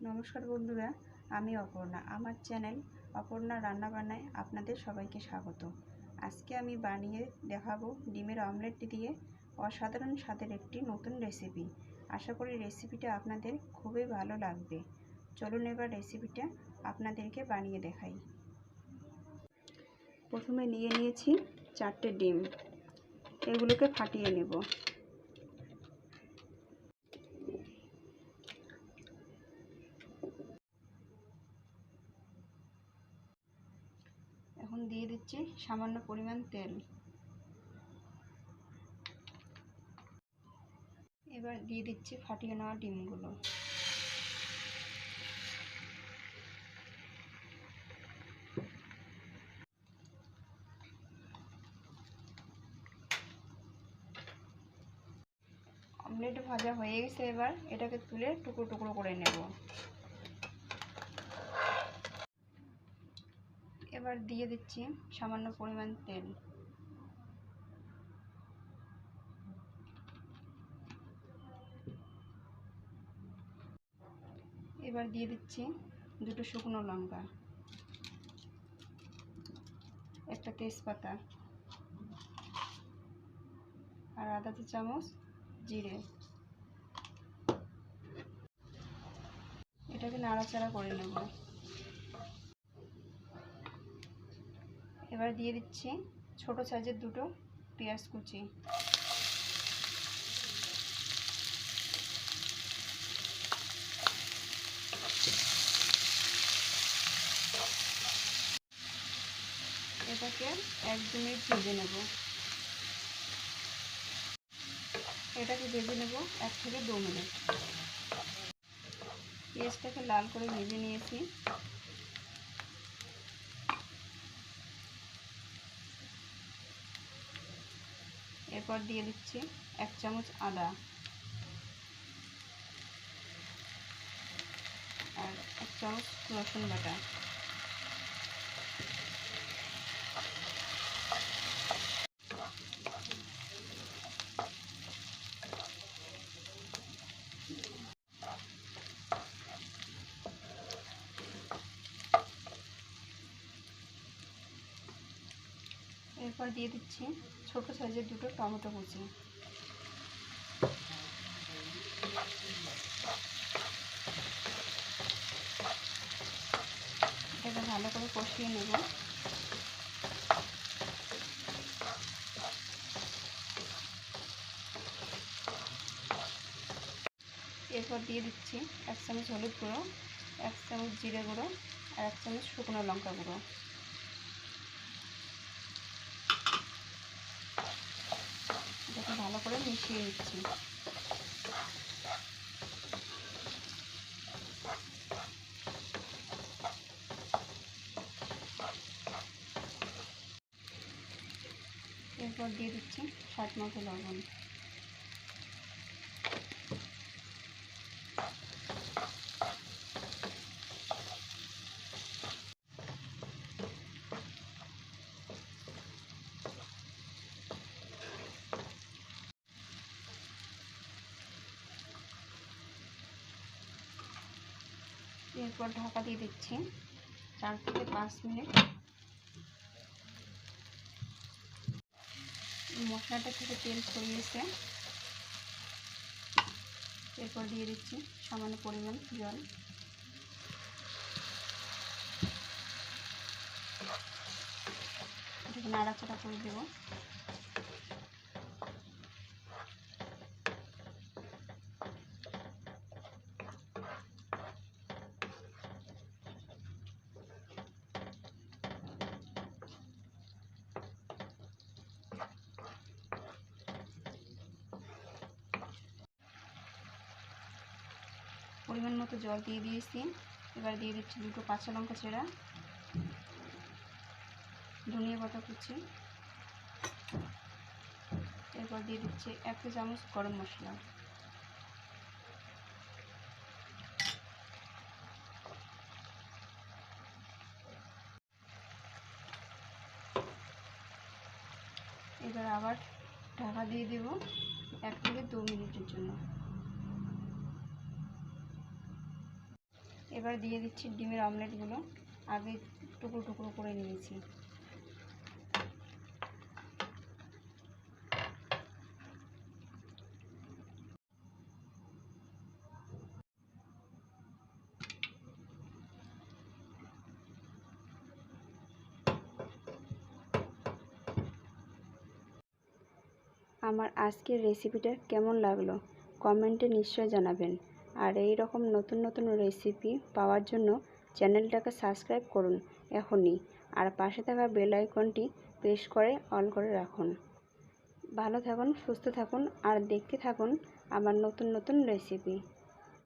নমস্কার বন্ধুরা, আমি অপর্ণা। আমার চ্যানেল অপর্ণা রান্না বান্নায় আপনাদের সবাইকে স্বাগত। আজকে আমি বানিয়ে দেখাবো ডিমের অমলেট দিয়ে অসাধারণ স্বাদের একটি নতুন রেসিপি। আশা করি রেসিপিটা আপনাদের খুবই ভালো লাগবে। চলুন এবার রেসিপিটা আপনাদেরকে বানিয়ে দেখাই। প্রথমে নিয়ে নিয়েছি 4টে ডিম, এগুলোকে ফাটিয়ে নেব। এখন দিয়ে দিচ্ছি সামান্য পরিমাণ তেল। এবার দিয়ে দিচ্ছি ফাটিয়ে নেওয়া ডিমগুলো। অমলেট ভাজা হয়ে গেছে, এবার এটাকে তুলে টুকরো টুকরো করে নেব। এবার দিয়ে দিচ্ছি সামান্য পরিমাণ তেল। এবার দিয়ে দিচ্ছি 2টো শুকনো লঙ্কা, একটা তেজপাতা আর আধা চা চামচ জিরে। এটাকে নাড়াচাড়া করে নেব। এবার দিয়ে দিচ্ছি ছোট সাইজের 2টো পেঁয়াজ কুচি। এটাকে 1-2 মিনিট ভেজে নেব। এটাকে ভেজে নেব 1 থেকে 2 মিনিট। পেঁয়াজটাকে লাল করে ভেজে নিয়েছি। এরপর দিয়ে দিচ্ছি 1 চামচ আদা আর 1 চামচ রসুন বাটা। এরপর দিয়ে দিচ্ছি ছোট সাইজের 2টো টমেটো কুচি। এটাকে ভালো করে কষিয়ে নেব। এরপর দিয়ে দিচ্ছি 1 চামচ হলুদ গুঁড়ো, 1 চামচ জিরে গুঁড়ো আর 1 চামচ শুকনো লঙ্কা গুঁড়ো। এটাকে ভালো করে মিশিয়ে নিচ্ছি। এরপর দিয়ে দিচ্ছি স্বাদ মতো লবণ। এরপর ঢাকা দিয়ে দিচ্ছি 4 থেকে 5 মিনিট। মশলাটা থেকে তেল ছড়িয়েছে। এরপর দিয়ে দিচ্ছি সামান্য পরিমাণ জল। এটাকে নাড়াচাড়া করে দেব। পরিমাণ মতো জল দিয়ে দিয়েছি। এবার দিয়ে দিচ্ছি 2টো কাঁচা লঙ্কা চেরা, ধনিয়া পাতা কুচি। এরপর দিয়ে দিচ্ছি 1 চামচ গরম মশলা। এবার আবার ঢাকা দিয়ে দেব 1 থেকে 2 মিনিটের জন্য। এবার দিয়ে দিচ্ছি ডিমের অমলেটগুলো, আগে টুকরো টুকরো করে নিয়েছি। আমার আজকের রেসিপিটা কেমন লাগলো কমেন্টে নিশ্চয় জানাবেন। আর এই রকম নতুন নতুন রেসিপি পাওয়ার জন্য চ্যানেলটাকে সাবস্ক্রাইব করুন এখনই, আর পাশে থাকা বেল আইকনটি প্রেস করে অল করে রাখুন। ভালো থাকুন, সুস্থ থাকুন, আর দেখতে থাকুন আমার নতুন নতুন রেসিপি।